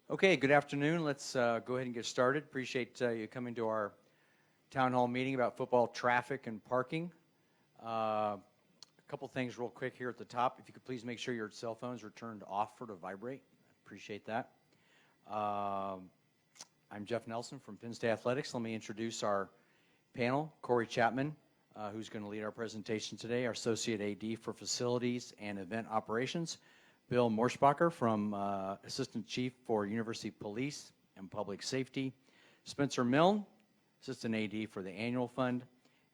Okay, good afternoon. Let's go ahead and get started. Appreciate you coming to our town hall meeting about football traffic and parking. A couple things real quick here at the top. If you could please make sure your cell phones are turned off for to vibrate. Appreciate that. I'm Jeff Nelson from Penn State Athletics. Let me introduce our panel. Corey Chapman, who's going to lead our presentation today, our Associate AD for Facilities and Event Operations. Bill Morschbacher from Assistant Chief for University Police and Public Safety. Spencer Milne, Assistant AD for the Annual Fund.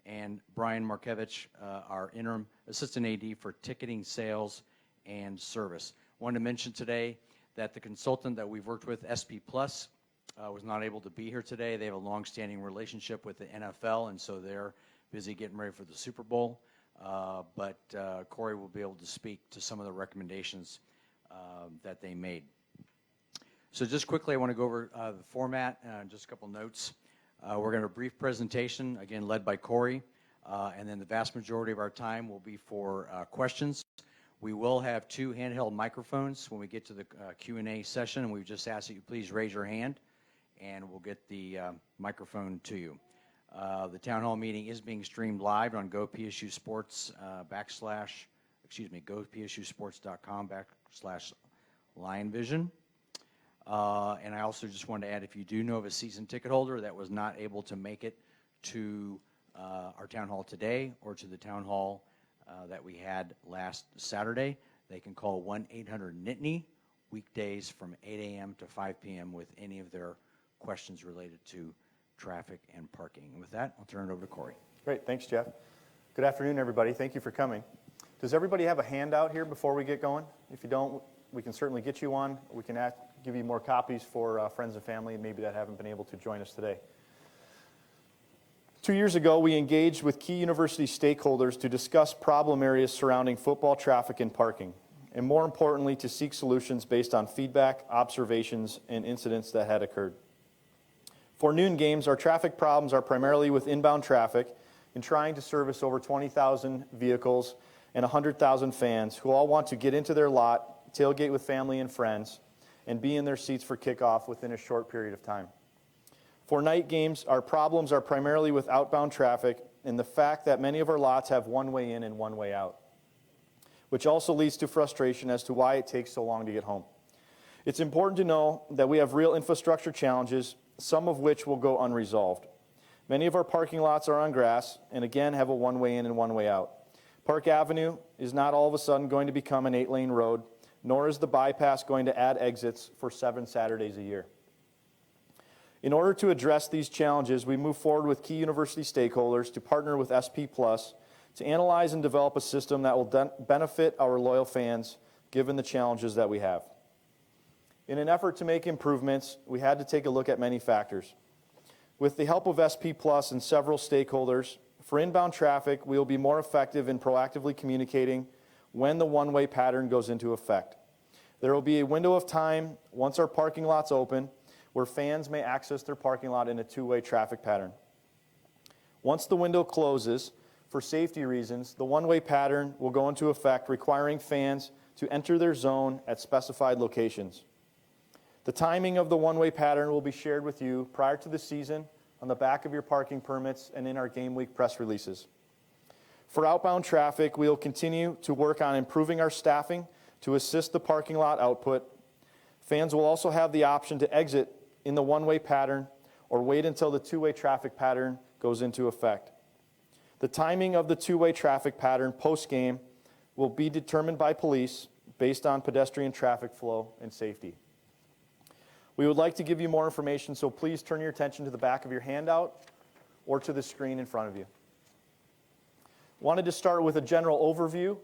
And Brian Markevich, our Interim Assistant AD for Ticketing, Sales, and Service. Wanted to mention today that the consultant that we've worked with, SP Plus, was not able to be here today. They have a long-standing relationship with the NFL, and so they're busy getting ready for the Super Bowl. But Corey will be able to speak to some of the recommendations that they made. So just quickly, I want to go over the format and just a couple notes. We're going to have a brief presentation, again, led by Corey, and then the vast majority of our time will be for questions. We will have two handheld microphones when we get to the Q&A session, and we just ask that you please raise your hand, and we'll get the microphone to you. The town hall meeting is being streamed live on GoPSU Sports GoPSUsports.com/LionVision. And I also just wanted to add, if you do know of a season ticket holder that was not able to make it to our town hall today or to the town hall that we had last Saturday, they can call 1-800-NITNY weekdays from 8 a.m. to 5 p.m. with any of their questions related to traffic and parking. And with that, I'll turn it over to Corey. Great, thanks, Jeff. Good afternoon, everybody. Thank you for coming. Does everybody have a handout here before we get going? If you don't, we can certainly get you one. We can give you more copies for friends and family maybe that haven't been able to join us today. 2 years ago, we engaged with key university stakeholders to discuss problem areas surrounding football traffic and parking, and more importantly, to seek solutions based on feedback, observations, and incidents that had occurred. For noon games, our traffic problems are primarily with inbound traffic in trying to service over 20,000 vehicles and 100,000 fans who all want to get into their lot, tailgate with family and friends, and be in their seats for kickoff within a short period of time. For night games, our problems are primarily with outbound traffic and the fact that many of our lots have one way in and one way out, which also leads to frustration as to why it takes so long to get home. It's important to know that we have real infrastructure challenges, some of which will go unresolved. Many of our parking lots are on grass and again have a one way in and one way out. Park Avenue is not all of a sudden going to become an 8-lane road, nor is the bypass going to add exits for 7 Saturdays a year. In order to address these challenges, we move forward with key university stakeholders to partner with SP Plus to analyze and develop a system that will benefit our loyal fans given the challenges that we have. In an effort to make improvements, we had to take a look at many factors. With the help of SP Plus and several stakeholders, for inbound traffic, we will be more effective in proactively communicating when the one-way pattern goes into effect. There will be a window of time once our parking lots open where fans may access their parking lot in a two-way traffic pattern. Once the window closes, for safety reasons, the one-way pattern will go into effect, requiring fans to enter their zone at specified locations. The timing of the one-way pattern will be shared with you prior to the season on the back of your parking permits and in our game week press releases. For outbound traffic, we will continue to work on improving our staffing to assist the parking lot output. Fans will also have the option to exit in the one-way pattern or wait until the two-way traffic pattern goes into effect. The timing of the two-way traffic pattern post-game will be determined by police based on pedestrian traffic flow and safety. We would like to give you more information, so please turn your attention to the back of your handout or to the screen in front of you. Wanted to start with a general overview.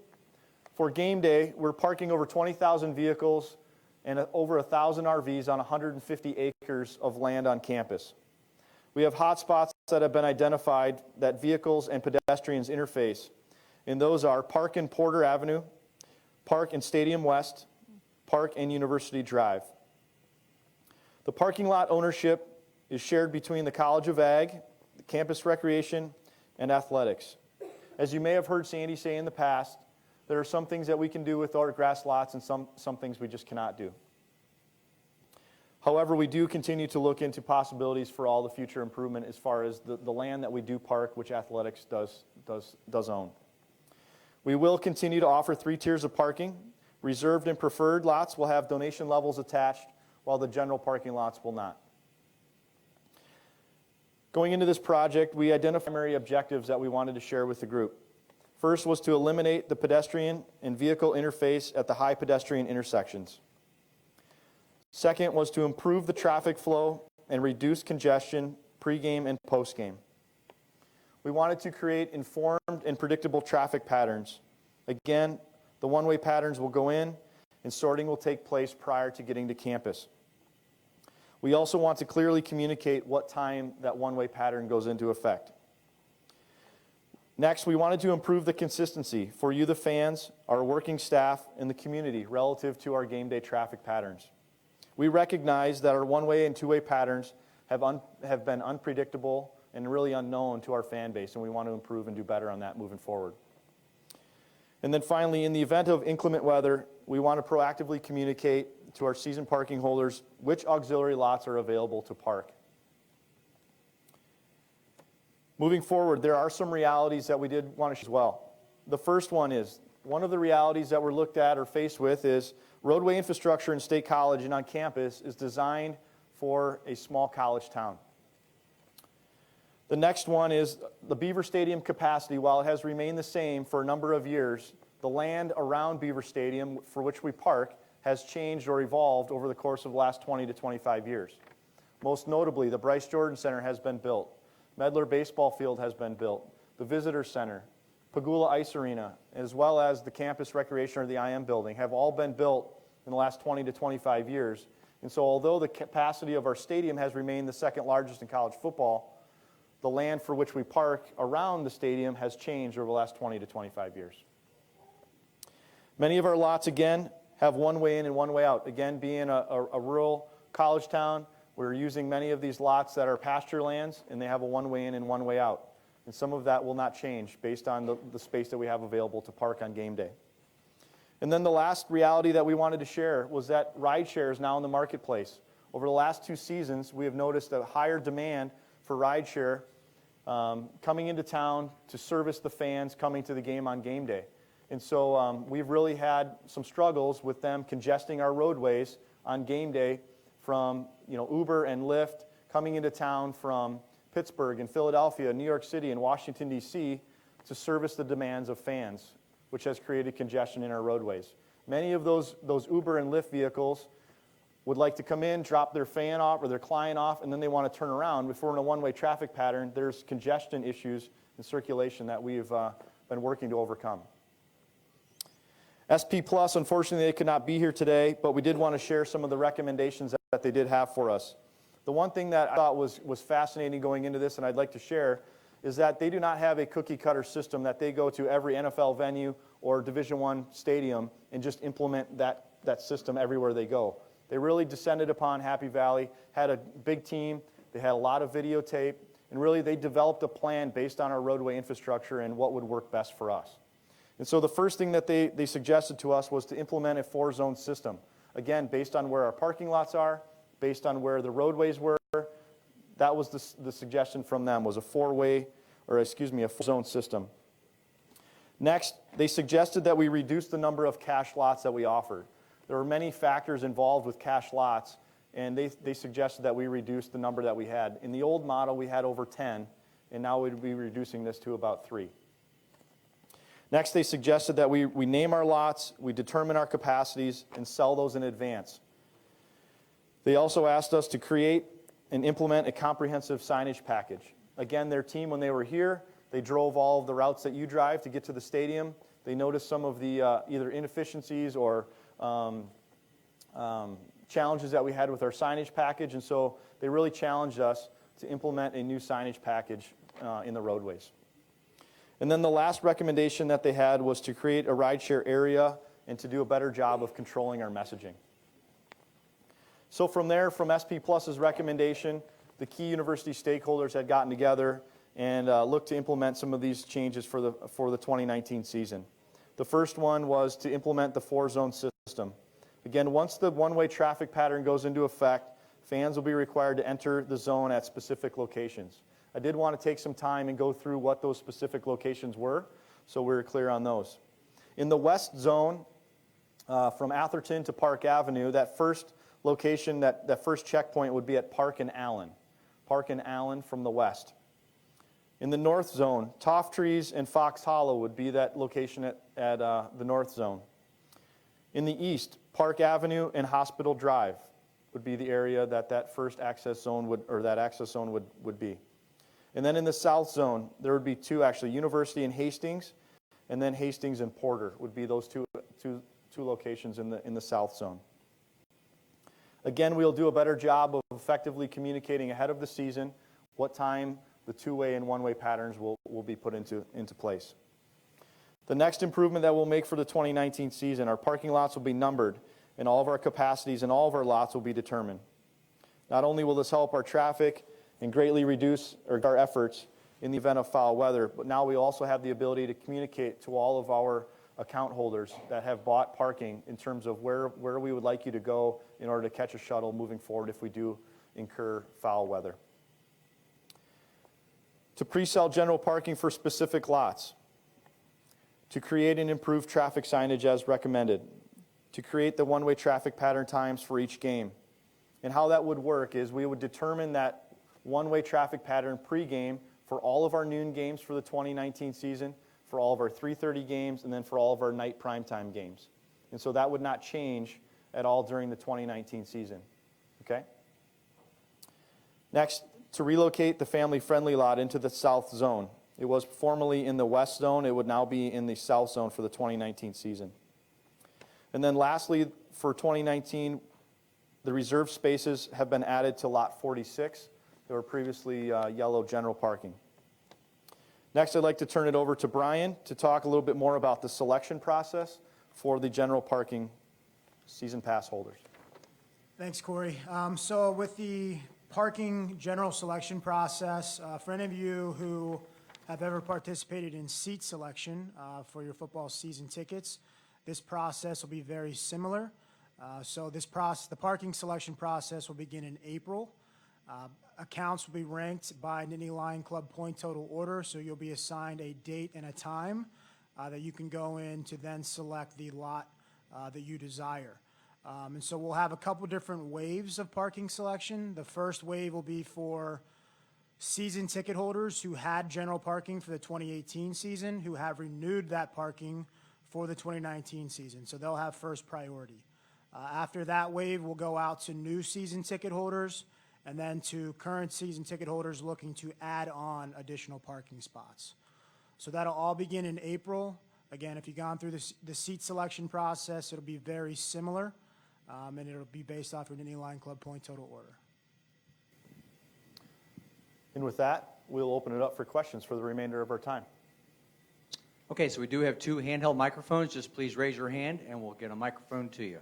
For game day, we're parking over 20,000 vehicles and over 1,000 RVs on 150 acres of land on campus. We have hotspots that have been identified that vehicles and pedestrians interface, and those are Park and Porter Avenue, Park and Stadium West, Park and University Drive. The parking lot ownership is shared between the College of Ag, Campus Recreation, and Athletics. As you may have heard Sandy say in the past, there are some things that we can do with our grass lots and some things we just cannot do. However, we do continue to look into possibilities for all the future improvement as far as the land that we do park, which athletics does own. We will continue to offer 3 tiers of parking. Reserved and preferred lots will have donation levels attached, while the general parking lots will not. Going into this project, we identified primary objectives that we wanted to share with the group. First was to eliminate the pedestrian and vehicle interface at the high pedestrian intersections. Second was to improve the traffic flow and reduce congestion pregame and postgame. We wanted to create informed and predictable traffic patterns. Again, the one-way patterns will go in and sorting will take place prior to getting to campus. We also want to clearly communicate what time that one-way pattern goes into effect. Next, we wanted to improve the consistency for you, the fans, our working staff, and the community relative to our game day traffic patterns. We recognize that our one-way and two-way patterns have been unpredictable and really unknown to our fan base, and we want to improve and do better on that moving forward. And then finally, in the event of inclement weather, we want to proactively communicate to our season parking holders which auxiliary lots are available to park. Moving forward, there are some realities that we did want to share as well. The first one is, one of the realities that we're looked at or faced with is roadway infrastructure in State College and on campus is designed for a small college town. The next one is the Beaver Stadium capacity. While it has remained the same for a number of years, the land around Beaver Stadium for which we park has changed or evolved over the course of the last 20 to 25 years. Most notably, the Bryce Jordan Center has been built. Medler Baseball Field has been built. The Visitor Center, Pagula Ice Arena, as well as the Campus Recreation or the IM building have all been built in the last 20 to 25 years. And so although the capacity of our stadium has remained the second largest in college football, the land for which we park around the stadium has changed over the last 20 to 25 years. Many of our lots, again, have one way in and one way out. Again, being a rural college town, we're using many of these lots that are pasture lands, and they have a one way in and one way out. And some of that will not change based on the space that we have available to park on game day. And then the last reality that we wanted to share was that rideshare is now in the marketplace. Over the last 2 seasons, we have noticed a higher demand for rideshare coming into town to service the fans coming to the game on game day. And so we've really had some struggles with them congesting our roadways on game day from Uber and Lyft coming into town from Pittsburgh and Philadelphia, New York City, and Washington, D.C. to service the demands of fans, which has created congestion in our roadways. Many of those Uber and Lyft vehicles would like to come in, drop their fan off or their client off, and then they want to turn around. If we're in a one-way traffic pattern, there's congestion issues in circulation that we've been working to overcome. SP Plus, unfortunately, they could not be here today, but we did want to share some of the recommendations that they did have for us. The one thing that I thought was fascinating going into this, and I'd like to share, is that they do not have a cookie-cutter system that they go to every NFL venue or Division I stadium and just implement that system everywhere they go. They really descended upon Happy Valley, had a big team, they had a lot of videotape, and really they developed a plan based on our roadway infrastructure and what would work best for us. And so the first thing that they suggested to us was to implement a 4-zone system. Again, based on where our parking lots are, based on where the roadways were, that was the suggestion from them, was a 4-zone system. Next, they suggested that we reduce the number of cash lots that we offered. There were many factors involved with cash lots, and they suggested that we reduce the number that we had. In the old model, we had over 10, and now we'd be reducing this to about 3. Next, they suggested that we name our lots, we determine our capacities, and sell those in advance. They also asked us to create and implement a comprehensive signage package. Again, their team, when they were here, they drove all of the routes that you drive to get to the stadium. They noticed some of the either inefficiencies or challenges that we had with our signage package, and so they really challenged us to implement a new signage package in the roadways. And then the last recommendation that they had was to create a rideshare area and to do a better job of controlling our messaging. So from there, from SP Plus's recommendation, the key university stakeholders had gotten together and looked to implement some of these changes for the 2019 season. The first one was to implement the 4-zone system. Again, once the one-way traffic pattern goes into effect, fans will be required to enter the zone at specific locations. I did want to take some time and go through what those specific locations were, so we're clear on those. In the west zone, from Atherton to Park Avenue, that first location, that first checkpoint would be at Park and Allen. Park and Allen from the west. In the north zone, Toff Trees and Fox Hollow would be that location at the north zone. In the east, Park Avenue and Hospital Drive would be the area that first access zone would be. And then in the south zone, there would be two actually, University and Hastings, and then Hastings and Porter would be those two locations in the south zone. Again, we'll do a better job of effectively communicating ahead of the season what time the two-way and one-way patterns will be put into place. The next improvement that we'll make for the 2019 season, our parking lots will be numbered, and all of our capacities and all of our lots will be determined. Not only will this help our traffic and greatly reduce our efforts in the event of foul weather, but now we also have the ability to communicate to all of our account holders that have bought parking in terms of where we would like you to go in order to catch a shuttle moving forward if we do incur foul weather. To pre-sell general parking for specific lots. To create and improve traffic signage as recommended. To create the one-way traffic pattern times for each game. And how that would work is we would determine that one-way traffic pattern pre-game for all of our noon games for the 2019 season, for all of our 3:30 games, and then for all of our night primetime games. And so that would not change at all during the 2019 season. Okay? Next, to relocate the family-friendly lot into the south zone. It was formerly in the west zone. It would now be in the south zone for the 2019 season. And then lastly, for 2019, the reserved spaces have been added to lot 46. They were previously yellow general parking. Next, I'd like to turn it over to Brian to talk a little bit more about the selection process for the general parking season pass holders. Thanks, Corey. So with the parking general selection process, for any of you who have ever participated in seat selection for your football season tickets, this process will be very similar. So the parking selection process will begin in April. Accounts will be ranked by Nittany Lion Club point total order, so you'll be assigned a date and a time that you can go in to then select the lot that you desire. And so we'll have a couple different waves of parking selection. The first wave will be for season ticket holders who had general parking for the 2018 season, who have renewed that parking for the 2019 season. So they'll have first priority. After that wave, we'll go out to new season ticket holders and then to current season ticket holders looking to add on additional parking spots. So that'll all begin in April. Again, if you've gone through the seat selection process, it'll be very similar, and it'll be based off your Nittany Lion Club point total order. And with that, we'll open it up for questions for the remainder of our time. Okay, so we do have two handheld microphones. Just please raise your hand, and we'll get a microphone to you.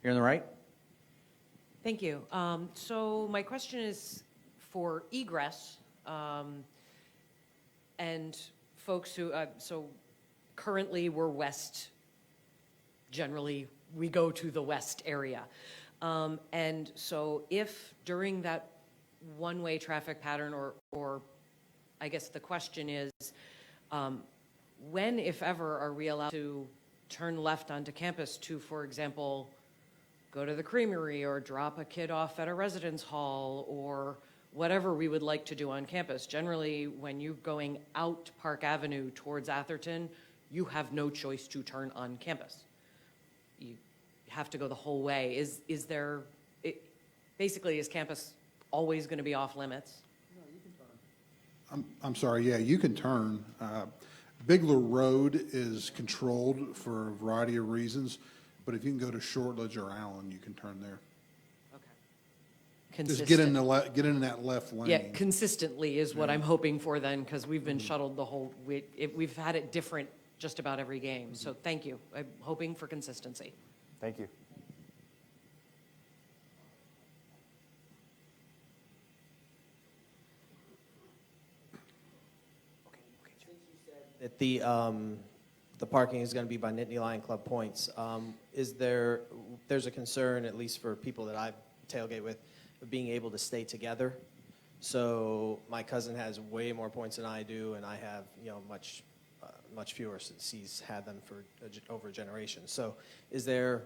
Here on the right. Thank you. So my question is for egress and folks who, so currently we're west. Generally, we go to the west area. And so if during that one-way traffic pattern, or I guess the question is, when, if ever, are we allowed to turn left onto campus to, for example, go to the creamery or drop a kid off at a residence hall or whatever we would like to do on campus? Generally, when you're going out Park Avenue towards Atherton, you have no choice to turn on campus. You have to go the whole way. Is there, basically, is campus always going to be off limits? No, you can turn. I'm sorry, yeah, you can turn. Bigler Road is controlled for a variety of reasons, but if you can go to Shortledge or Allen, you can turn there. Okay. Just Consistent. get in that left lane. Yeah, consistently is what I'm hoping for then, because we've been shuttled the whole, we've had it different just about every game. So thank you. I'm hoping for consistency. Thank you. That the the parking is going to be by Nittany Lion Club points. There's a concern, at least for people that I tailgate with, of being able to stay together. So my cousin has way more points than I do, and I have, much fewer since he's had them for over a generation. So is there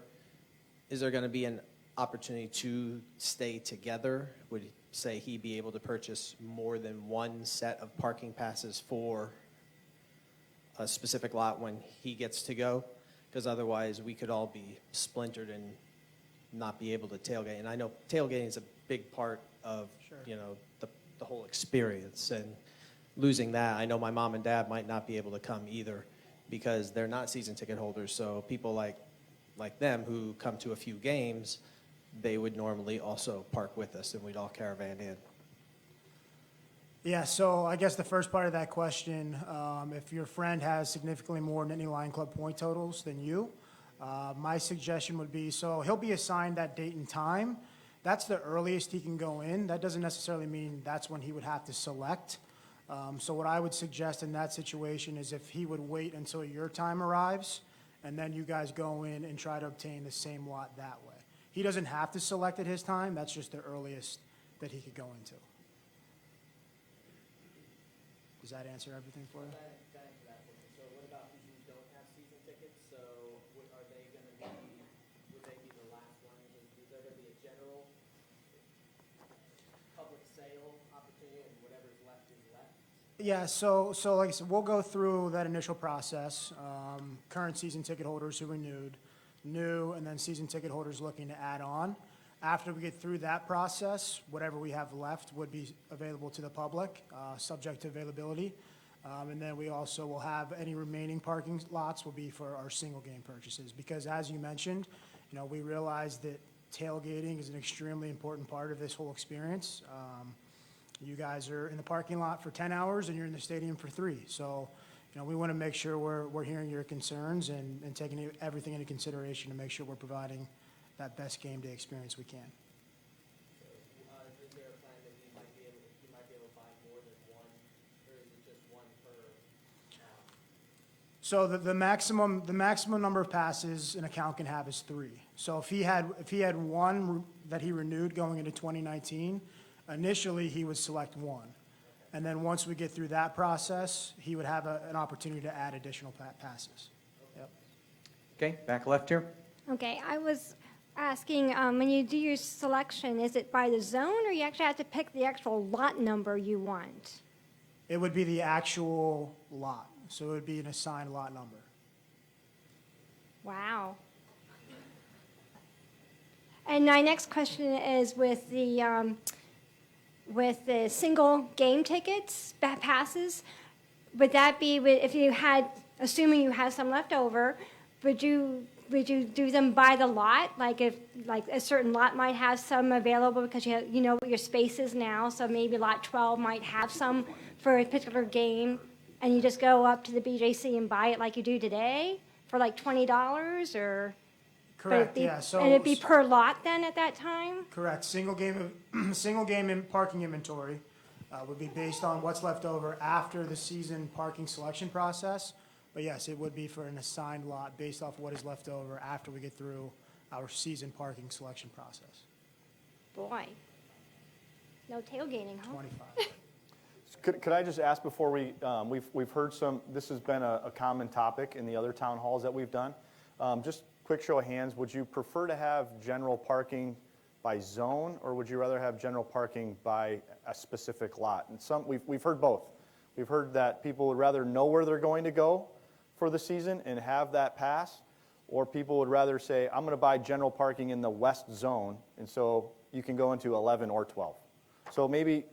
going to be an opportunity to stay together? Would, say, he be able to purchase more than one set of parking passes for a specific lot when he gets to go? Because otherwise we could all be splintered and not be able to tailgate. And I know tailgating is a big part of, the whole experience. And losing that, I know my mom and dad might not be able to come either because they're not season ticket holders. So people like them who come to a few games, they would normally also park with us and we'd all caravan in. Yeah, so I guess the first part of that question, if your friend has significantly more Nittany Lion Club point totals than you, my suggestion would be, so he'll be assigned that date and time. That's the earliest he can go in. That doesn't necessarily mean that's when he would have to select. So what I would suggest in that situation is if he would wait until your time arrives, and then you guys go in and try to obtain the same lot that way. He doesn't have to select at his time. That's just the earliest that he could go into. Does that answer everything for you? So what about people who don't have season tickets? So are they going to be, would they be the last ones? Is there going to be a general public sale opportunity and whatever's left is left? Yeah, so like I said, we'll go through that initial process. Current season ticket holders who renewed, new, and then season ticket holders looking to add on. After we get through that process, whatever we have left would be available to the public, subject to availability. And then we also will have any remaining parking lots will be for our single game purchases. Because as you mentioned, we realize that tailgating is an extremely important part of this whole experience. You guys are in the parking lot for 10 hours and you're in the stadium for 3. So, we want to make sure we're hearing your concerns and taking everything into consideration to make sure we're providing that best game day experience we can. Is there a plan that you might be able to buy more than one, or is it just one per? So the maximum number of passes an account can have is 3. So if he had one that he renewed going into 2019, initially he would select one. And then once we get through that process, he would have an opportunity to add additional passes. Yep. Okay, back left here. Okay, I was asking, when you do your selection, is it by the zone, or you actually have to pick the actual lot number you want? It would be the actual lot, so it would be an assigned lot number. Wow. And my next question is with the single game tickets, passes, would that be, if you had, assuming you have some left over, would you do them by the lot? Like if a certain lot might have some available because you know what your space is now, so maybe lot 12 might have some for a particular game, and you just go up to the BJC and buy it like you do today for like $20, or? Correct, yeah. So and it'd be per lot then at that time? correct. Single game in parking inventory would be based on what's left over after the season parking selection process. But yes, it would be for an assigned lot based off what is left over after we get through our season parking selection process. Boy, no tailgating, huh? 25. Could I just ask before we've heard this has been a common topic in the other town halls that we've done. Just quick show of hands, would you prefer to have general parking by zone, or would you rather have general parking by a specific lot? And we've heard both. We've heard that people would rather know where they're going to go for the season and have that pass, or people would rather say, I'm going to buy general parking in the west zone, and so you can go into 11 or 12. So maybe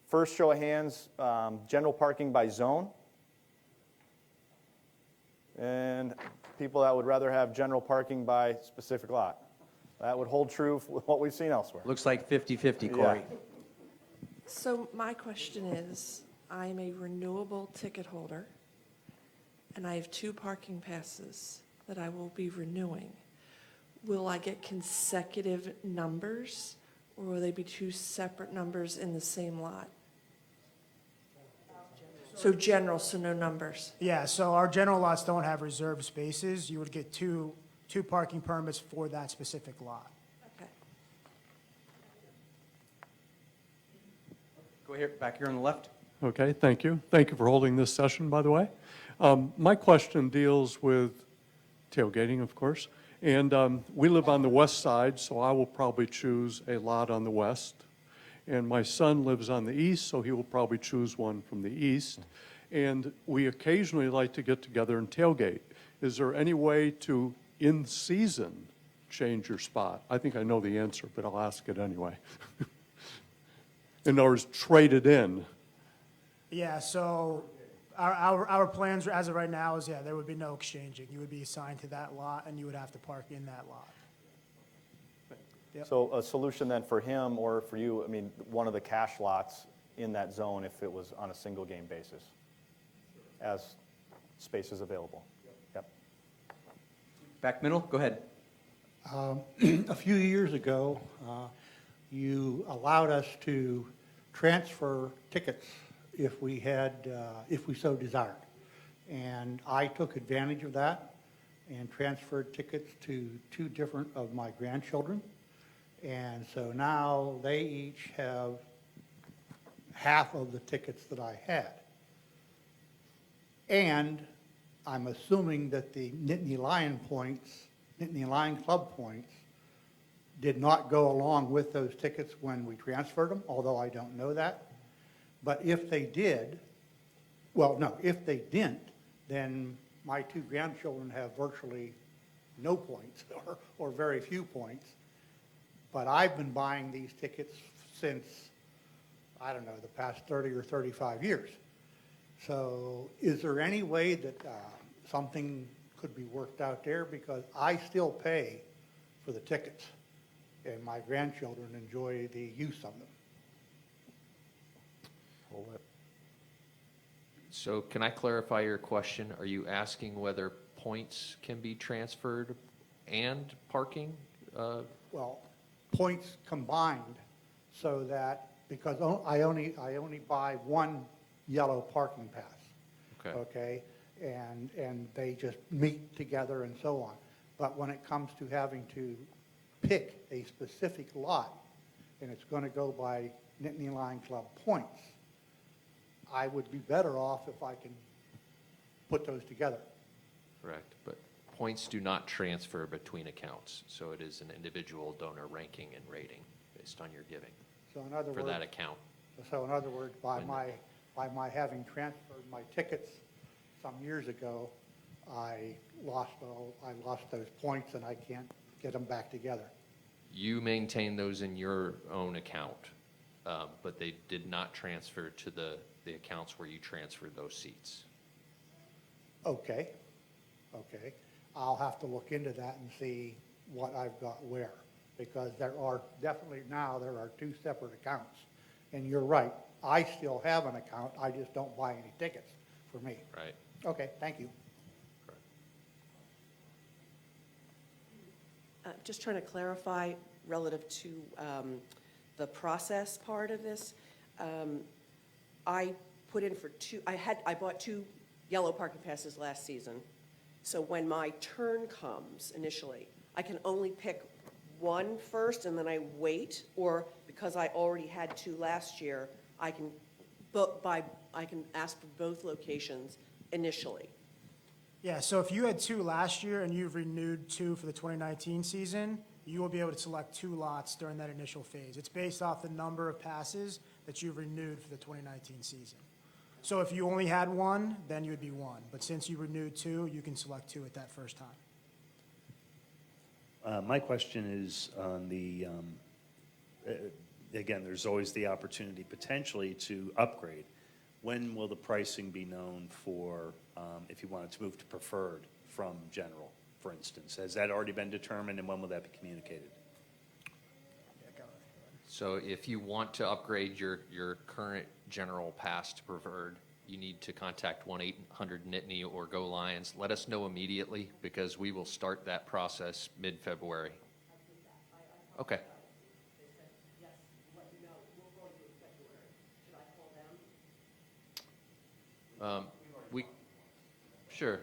first show of hands, general parking by zone, and people that would rather have general parking by specific lot. That would hold true for what we've seen elsewhere. Looks like 50-50, Corey. Yeah. So my question is, I'm a renewable ticket holder, and I have 2 parking passes that I will be renewing. Will I get consecutive numbers, or will they be 2 separate numbers in the same lot? So general, so no numbers. Yeah, so our general lots don't have reserved spaces. You would get two parking permits for that specific lot. Okay. Go ahead, back here on the left. Okay, thank you. Thank you for holding this session, by the way. My question deals with tailgating, of course. And we live on the west side, so I will probably choose a lot on the west. And my son lives on the east, so he will probably choose one from the east. And we occasionally like to get together and tailgate. Is there any way to, in season, change your spot? I think I know the answer, but I'll ask it anyway. In other words, trade it in. Yeah, so our plans as of right now is, yeah, there would be no exchanging. You would be assigned to that lot, and you would have to park in that lot. Yep. So a solution then for him or for you, I mean, one of the cash lots in that zone if it was on a single game basis as space is available. Yep. Back middle, go ahead. A few years ago, you allowed us to transfer tickets if we so desired. And I took advantage of that and transferred tickets to 2 different of my grandchildren. And so now they each have half of the tickets that I had. And I'm assuming that the Nittany Lion Club points did not go along with those tickets when we transferred them, although I don't know that. But if they did, if they didn't, then my 2 grandchildren have virtually no points or very few points. But I've been buying these tickets since, I don't know, the past 30 or 35 years. So is there any way that something could be worked out there? Because I still pay for the tickets, and my grandchildren enjoy the use of them. So can I clarify your question? Are you asking whether points can be transferred and parking? Well, points combined, so that, because I only buy 1 yellow parking pass. Okay? And they just meet together and so on. But when it comes to having to pick a specific lot, and it's going to go by Nittany Lion Club points, I would be better off if I can put those together. Correct, but points do not transfer between accounts, so it is an individual donor ranking and rating based on your giving So in other for words, that account. So in other words, by my having transferred my tickets some years ago, I lost those points and I can't get them back together. You maintain those in your own account, but they did not transfer to the accounts where you transferred those seats. Okay. I'll have to look into that and see what I've got where, because there are 2 separate accounts. And you're right, I still have an account, I just don't buy any tickets for me. Right. Okay, thank you. Just trying to clarify relative to the process part of this. I put in for 2, I bought 2 yellow parking passes last season. So when my turn comes initially, I can only pick 1 first and then I wait, or because I already had 2 last year, I can ask for both locations initially. Yeah, so if you had 2 last year and you've renewed 2 for the 2019 season, you will be able to select 2 lots during that initial phase. It's based off the number of passes that you've renewed for the 2019 season. So if you only had 1, then you would be 1. But since you renewed 2, you can select 2 at that first time. My question is on the, again, there's always the opportunity potentially to upgrade. When will the pricing be known for if you wanted to move to preferred from general, for instance? Has that already been determined, and when will that be communicated? So if you want to upgrade your current general pass to preferred, you need to contact 1-800-NITNY or Go Lions. Let us know immediately, because we will start that process mid-February. Okay. We, sure.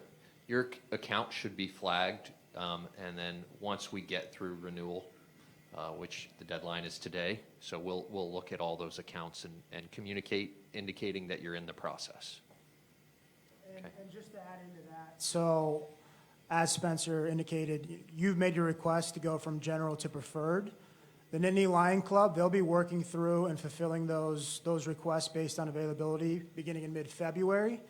Your account should be flagged, and then once we get through renewal, which the deadline is today, so we'll look at all those accounts and communicate, indicating that you're in the process. And just to add into that, so as Spencer indicated, you've made your request to go from general to preferred. The Nittany Lion Club, they'll be working through and fulfilling those requests based on availability beginning in mid-February.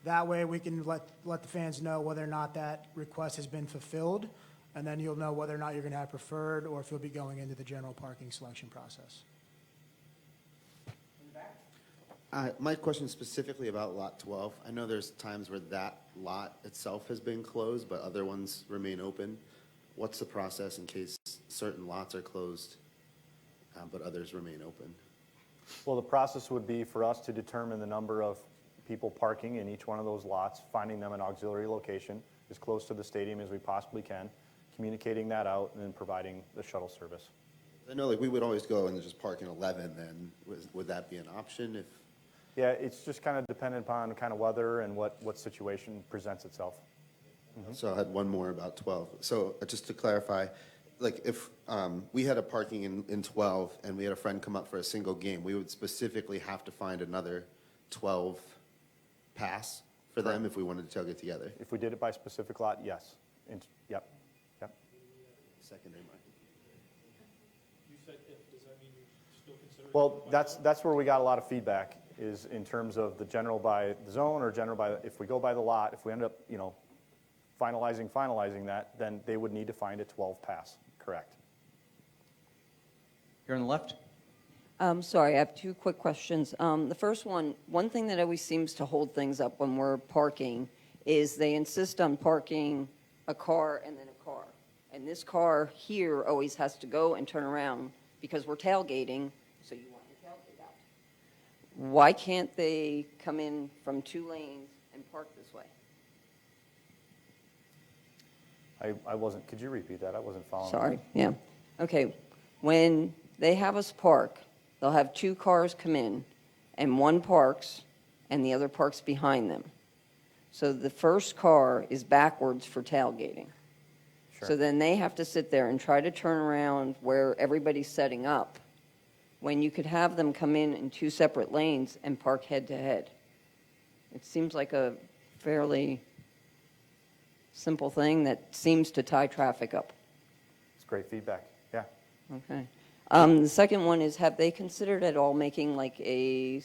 That way we can let the fans know whether or not that request has been fulfilled, and then you'll know whether or not you're going to have preferred or if you'll be going into the general parking selection process. My question is specifically about Lot 12. I know there's times where that lot itself has been closed, but other ones remain open. What's the process in case certain lots are closed, but others remain open? Well, the process would be for us to determine the number of people parking in each one of those lots, finding them an auxiliary location as close to the stadium as we possibly can, communicating that out, and then providing the shuttle service. I know, like, we would always go and just park in 11, then would that be an option if? Yeah, it's just kind of dependent upon kind of weather and what situation presents itself. So I had one more about 12. So just to clarify, like if we had a parking in 12 and we had a friend come up for a single game, we would specifically have to find another 12 pass for them if we wanted to tailgate together. If we did it by specific lot, yes. Yep. Secondary market. You said if, does that mean you're still considering? Well, that's where we got a lot of feedback, is in terms of the general by the zone or general by, if we go by the lot, if we end up, finalizing that, then they would need to find a 12 pass, correct? Here on the left. Sorry, I have two quick questions. The first one thing that always seems to hold things up when we're parking is they insist on parking a car and then a car. And this car here always has to go and turn around because we're tailgating, so you want your tailgate out. Why can't they come in from 2 lanes and park this way? I wasn't, could you repeat that? I wasn't following. Sorry, yeah. Okay, when they have us park, they'll have 2 cars come in, and one parks, and the other parks behind them. So the first car is backwards for tailgating. Sure. So then they have to sit there and try to turn around where everybody's setting up, when you could have them come in 2 separate lanes and park head to head. It seems like a fairly simple thing that seems to tie traffic up. It's great feedback, yeah. Okay. The second one is, have they considered at all making like a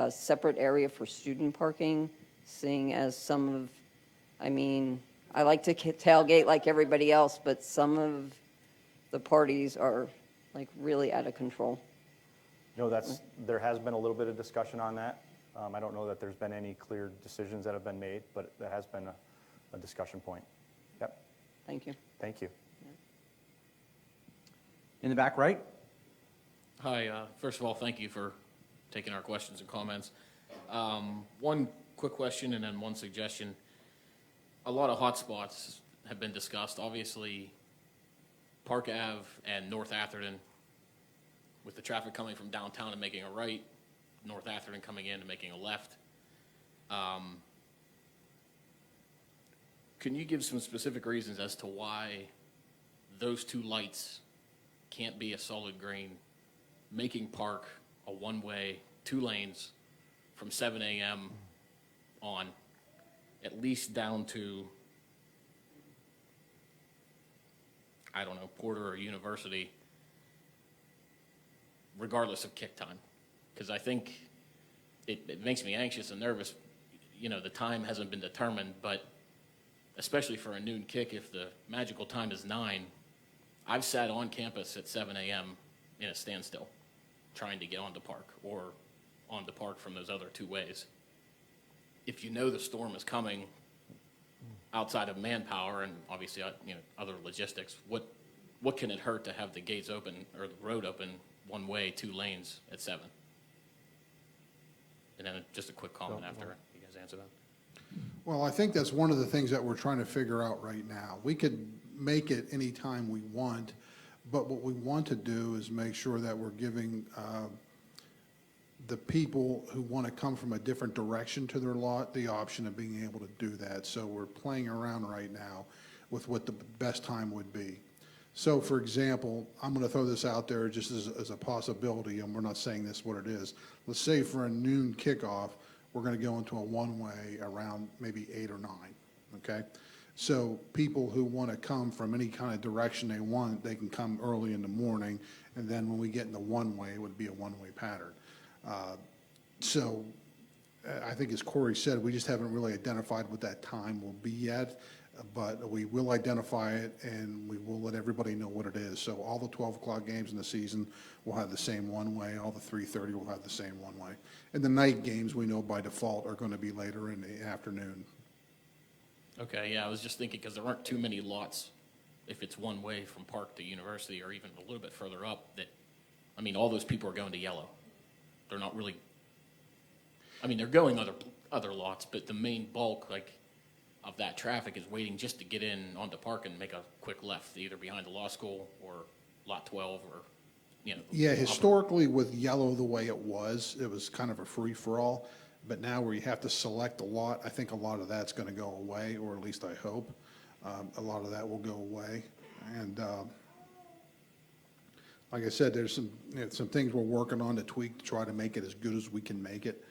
separate area for student parking, seeing as some of, I like to tailgate like everybody else, but some of the parties are like really out of control. No, there has been a little bit of discussion on that. I don't know that there's been any clear decisions that have been made, but that has been a discussion point. Yep. Thank you. Thank you. In the back right. Hi, first of all, thank you for taking our questions and comments. One quick question and then one suggestion. A lot of hot spots have been discussed. Obviously, Park Ave and North Atherton, with the traffic coming from downtown and making a right, North Atherton coming in and making a left. Can you give some specific reasons as to why those 2 lights can't be a solid green, making Park a one-way, 2 lanes from 7 a.m. on, at least down to, I don't know, Porter or University, regardless of kick time? Because I think it makes me anxious and nervous. The time hasn't been determined, but especially for a noon kick, if the magical time is 9, I've sat on campus at 7 a.m. in a standstill trying to get onto Park or onto Park from those other 2 ways. If you know the storm is coming outside of manpower and obviously other logistics, what can it hurt to have the gates open or the road open one way, 2 lanes at 7? And then just a quick comment after you guys answer that. Well, I think that's one of the things that we're trying to figure out right now. We could make it any time we want, but what we want to do is make sure that we're giving the people who want to come from a different direction to their lot the option of being able to do that. So we're playing around right now with what the best time would be. So for example, I'm going to throw this out there just as a possibility, and we're not saying this what it is. Let's say for a noon kickoff, we're going to go into a one-way around maybe 8 or 9, okay? So people who want to come from any kind of direction they want, they can come early in the morning, and then when we get in the one-way, it would be a one-way pattern. So I think as Corey said, we just haven't really identified what that time will be yet, but we will identify it and we will let everybody know what it is. So all the 12 o'clock games in the season will have the same one-way, all the 3:30 will have the same one-way. And the night games, we know by default, are going to be later in the afternoon. Okay, yeah, I was just thinking, because there aren't too many lots, if it's one way from Park to University or even a little bit further up, that, I mean, all those people are going to Yellow. They're not really, I mean, they're going other lots, but the main bulk, like, of that traffic is waiting just to get in onto Park and make a quick left, either behind the law school or lot 12 or, you know. Yeah, historically with Yellow the way it was kind of a free-for-all. But now where you have to select a lot, I think a lot of that's going to go away, or at least I hope. A lot of that will go away. And like I said, there's some things we're working on to tweak to try to make it as good as we can make it.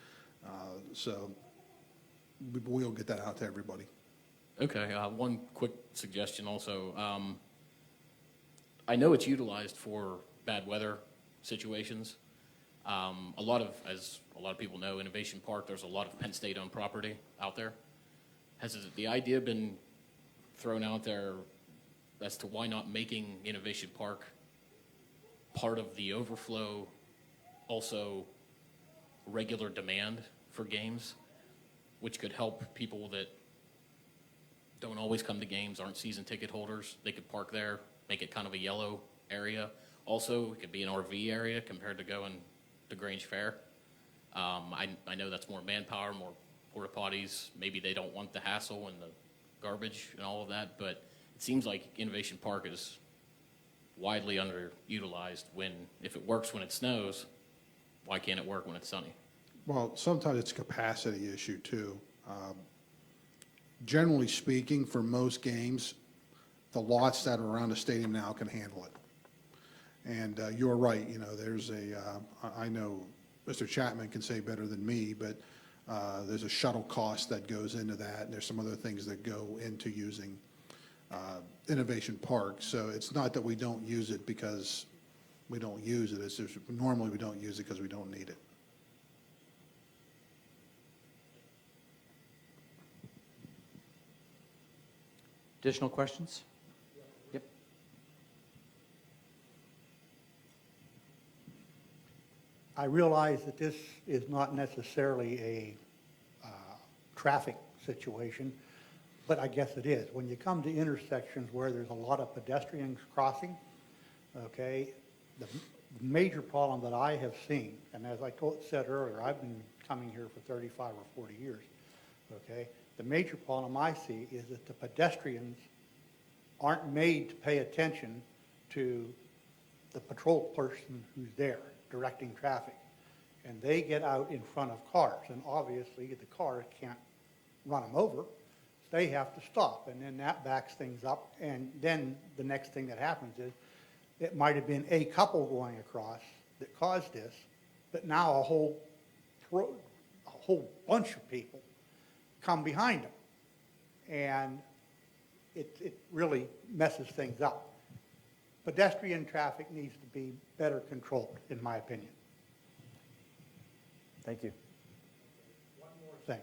So we'll get that out to everybody. Okay, one quick suggestion also. I know it's utilized for bad weather situations. A lot of, as a lot of people know, Innovation Park, there's a lot of Penn State-owned property out there. Has the idea been thrown out there as to why not making Innovation Park part of the overflow, also regular demand for games, which could help people that don't always come to games, aren't season ticket holders? They could park there, make it kind of a yellow area. Also, it could be an RV area compared to going to Grange Fair. I know that's more manpower, more porta potties. Maybe they don't want the hassle and the garbage and all of that, but it seems like Innovation Park is widely underutilized when, if it works when it snows, why can't it work when it's sunny? Well, sometimes it's a capacity issue too. Generally speaking, for most games, the lots that are around the stadium now can handle it. And you're right, you know, there's I know Mr. Chapman can say better than me, but there's a shuttle cost that goes into that, and there's some other things that go into using Innovation Park. So it's not that we don't use it because we don't use it. It's just normally we don't use it because we don't need it. Additional questions? Yep. I realize that this is not necessarily a traffic situation, but I guess it is. When you come to intersections where there's a lot of pedestrians crossing, okay, the major problem that I have seen, and as I said earlier, I've been coming here for 35 or 40 years, okay, the major problem I see is that the pedestrians aren't made to pay attention to the patrol person who's there directing traffic. And they get out in front of cars, and obviously the car can't run them over. So they have to stop, and then that backs things up. And then the next thing that happens is it might have been a couple going across that caused this, but now a whole bunch of people come behind them. And it really messes things up. Pedestrian traffic needs to be better controlled, in my opinion. Thank you. One more thing.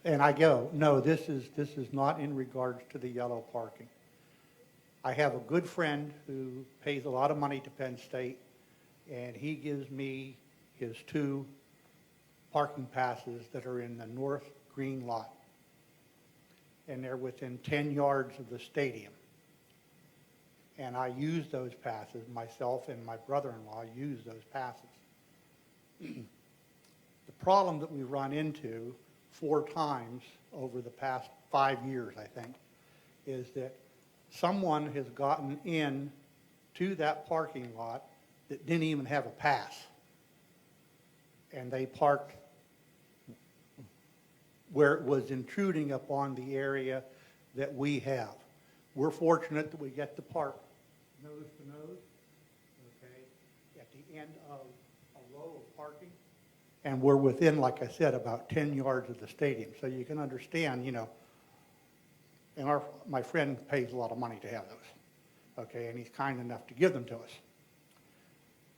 And I go, no, this is not in regards to the yellow parking. I have a good friend who pays a lot of money to Penn State, and he gives me his 2 parking passes that are in the north green lot. And they're within 10 yards of the stadium. And I use those passes, myself and my brother-in-law use those passes. The problem that we run into 4 times over the past 5 years, I think, is that someone has gotten in to that parking lot that didn't even have a pass. and they parked where it was intruding upon the area that we have. We're fortunate that we get to park nose to nose, okay, at the end of a row of parking. And we're within, like I said, about 10 yards of the stadium. So you can understand, you know, and my friend pays a lot of money to have those, okay, and he's kind enough to give them to us.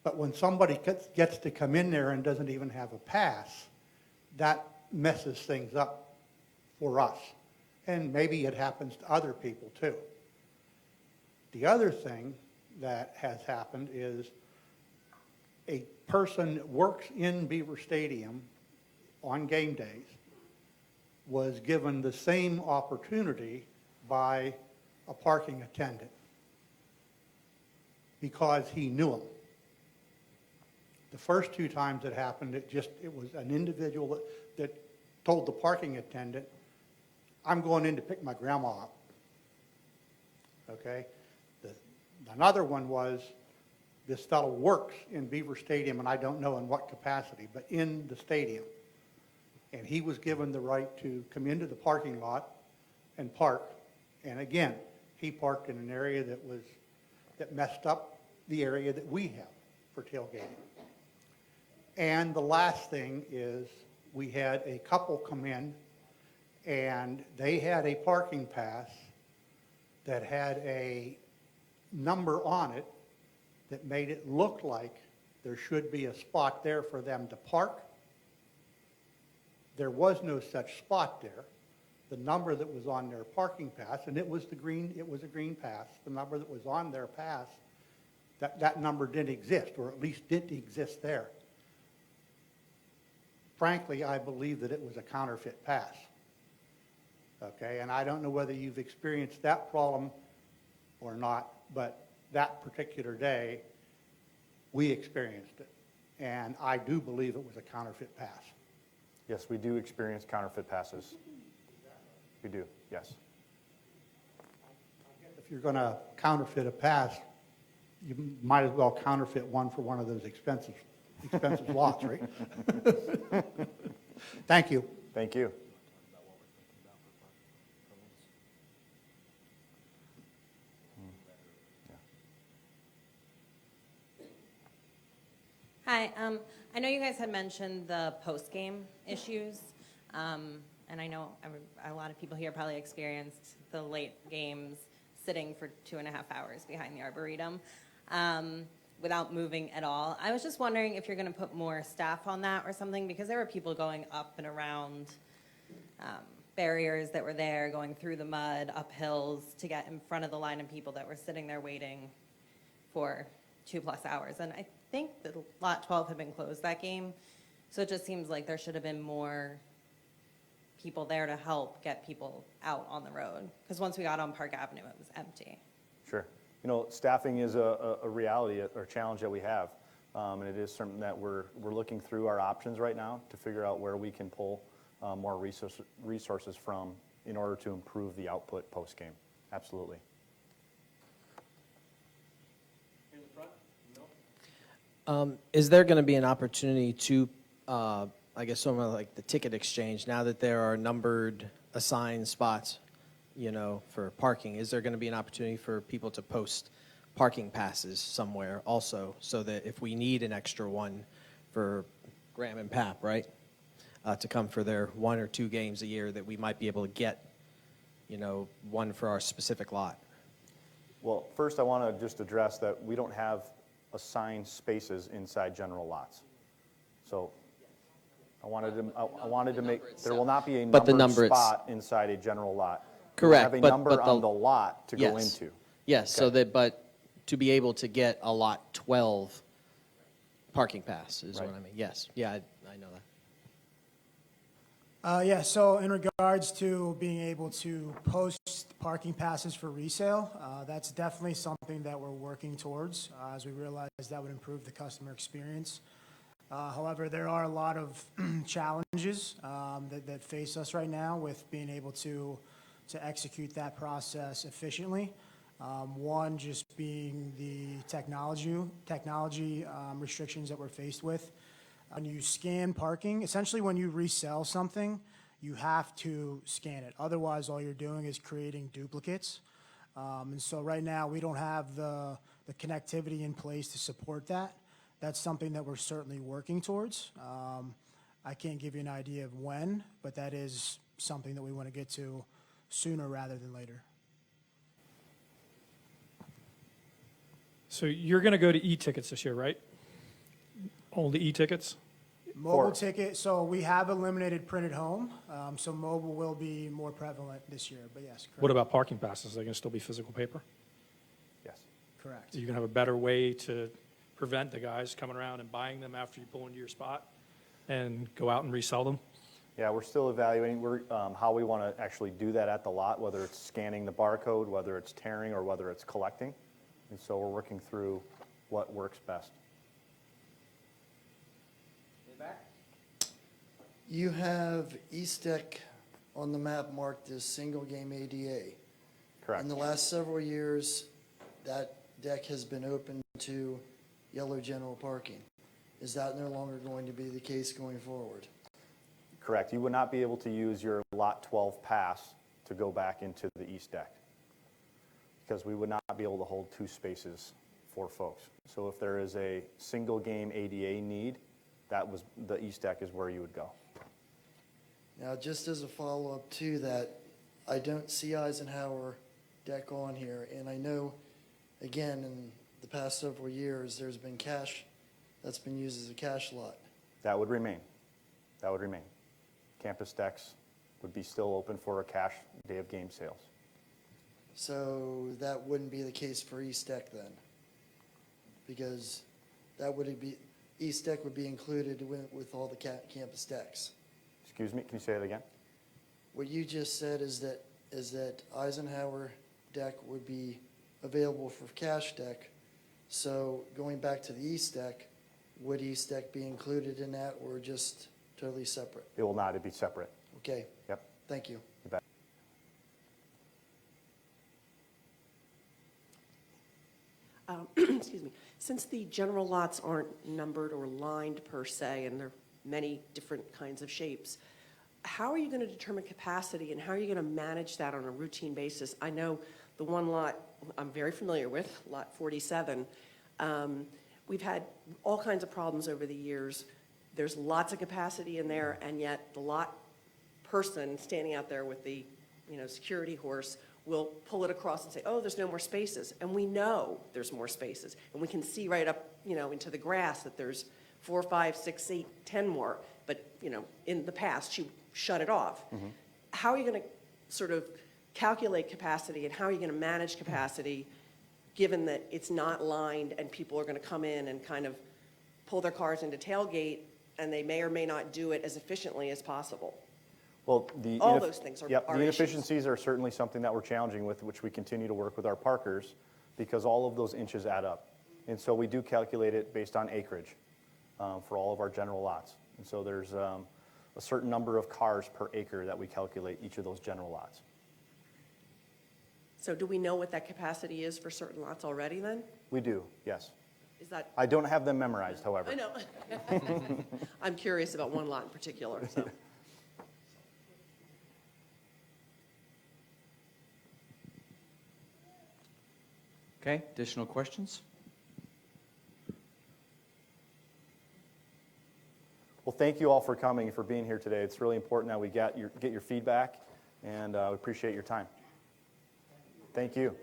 But when somebody gets to come in there and doesn't even have a pass, that messes things up for us. And maybe it happens to other people too. The other thing that has happened is a person that works in Beaver Stadium on game days was given the same opportunity by a parking attendant because he knew him. The first two times it happened, it was an individual that told the parking attendant, I'm going in to pick my grandma up. Okay? Another one was, this fellow works in Beaver Stadium, and I don't know in what capacity, but in the stadium. And he was given the right to come into the parking lot and park. And again, he parked in an area that messed up the area that we have for tailgating. And the last thing is, we had a couple come in, and they had a parking pass that had a number on it that made it look like there should be a spot there for them to park. There was no such spot there. The number that was on their parking pass, and it was a green pass, the number that was on their pass, that number didn't exist, or at least didn't exist there. Frankly, I believe that it was a counterfeit pass. Okay, and I don't know whether you've experienced that problem or not, but that particular day, we experienced it. And I do believe it was a counterfeit pass. Yes, we do experience counterfeit passes. We do, yes. If you're going to counterfeit a pass, you might as well counterfeit one for one of those expensive lots, right? Thank you. Thank you. Hi, I know you guys had mentioned the post-game issues, and I know a lot of people here probably experienced the late games sitting for 2.5 hours behind the Arboretum without moving at all. I was just wondering if you're going to put more staff on that or something, because there were people going up and around barriers that were there, going through the mud, up hills to get in front of the line of people that were sitting there waiting for 2+ hours. And I think that Lot 12 had been closed that game, so it just seems like there should have been more people there to help get people out on the road, because once we got on Park Avenue, it was empty. Sure. You know, staffing is a reality or challenge that we have, and it is something that we're looking through our options right now to figure out where we can pull more resources from in order to improve the output post-game. Absolutely. Is there going to be an opportunity to, I guess, sort of like the ticket exchange, now that there are numbered assigned spots, you know, for parking, is there going to be an opportunity for people to post parking passes somewhere also, so that if we need an extra one for Graham and Pap, right, to come for their 1 or 2 games a year, that we might be able to get, you know, one for our specific lot? Well, first I want to just address that we don't have assigned spaces inside general lots. So I wanted to make, there will not be a numbered spot inside a general lot. Correct. We'll have a number on the lot to go into. Yes, so that, but to be able to get a lot 12 parking pass is what I mean. Yes, yeah, I know that. Yeah, so in regards to being able to post parking passes for resale, that's definitely something that we're working towards, as we realize that would improve the customer experience. However, there are a lot of challenges that face us right now with being able to execute that process efficiently. One just being the technology restrictions that we're faced with. When you scan parking, essentially when you resell something, you have to scan it. Otherwise, all you're doing is creating duplicates. And so right now, we don't have the connectivity in place to support that. That's something that we're certainly working towards. I can't give you an idea of when, but that is something that we want to get to sooner rather than later. So you're going to go to e-tickets this year, right? Only e-tickets? Mobile ticket, so we have eliminated printed home, so mobile will be more prevalent this year, but yes, correct. What about parking passes? Are they going to still be physical paper? Yes. Correct. Are you going to have a better way to prevent the guys coming around and buying them after you pull into your spot and go out and resell them? Yeah, we're still evaluating how we want to actually do that at the lot, whether it's scanning the barcode, whether it's tearing, or whether it's collecting. And so we're working through what works best. You have East Deck on the map marked as single game ADA. Correct. In the last several years, that deck has been open to yellow general parking. Is that no longer going to be the case going forward? Correct. You would not be able to use your Lot 12 pass to go back into the East Deck because we would not be able to hold 2 spaces for folks. So if there is a single game ADA need, the East Deck is where you would go. Now, just as a follow-up to that, I don't see Eisenhower deck on here, and I know, again, in the past several years, there's been cash that's been used as a cash lot. That would remain. That would remain. Campus decks would be still open for a cash day of game sales. So that wouldn't be the case for East Deck then? Because that would be, East Deck would be included with all the campus decks. Excuse me, can you say that again? What you just said is that Eisenhower deck would be available for cash deck. So going back to the East Deck, would East Deck be included in that or just totally separate? It will not. It'd be separate. Okay. Yep. Thank you. You bet. Excuse me. Since the general lots aren't numbered or lined per se, and there are many different kinds of shapes, how are you going to determine capacity and how are you going to manage that on a routine basis? I know the one lot I'm very familiar with, Lot 47, we've had all kinds of problems over the years. There's lots of capacity in there, and yet the lot person standing out there with the security horse will pull it across and say, oh, there's no more spaces. And we know there's more spaces. And we can see right up, into the grass that there's 4, 5, 6, 8, 10 more. But, in the past, she shut it off. Mm-hmm. How are you going to sort of calculate capacity and how are you going to manage capacity given that it's not lined and people are going to come in and kind of pull their cars into tailgate and they may or may not do it as efficiently as possible? Well, all those things are the issues. inefficiencies are certainly something that we're challenging with, which we continue to work with our parkers, because all of those inches add up. And so we do calculate it based on acreage for all of our general lots. And so there's a certain number of cars per acre that we calculate each of those general lots. So do we know what that capacity is for certain lots already then? We do, yes. Is that? I don't have them memorized, however. I know. I'm curious about one lot in particular, so. Okay, additional questions? Well, thank you all for coming and for being here today. It's really important that we get your feedback, and we appreciate your time. Thank you.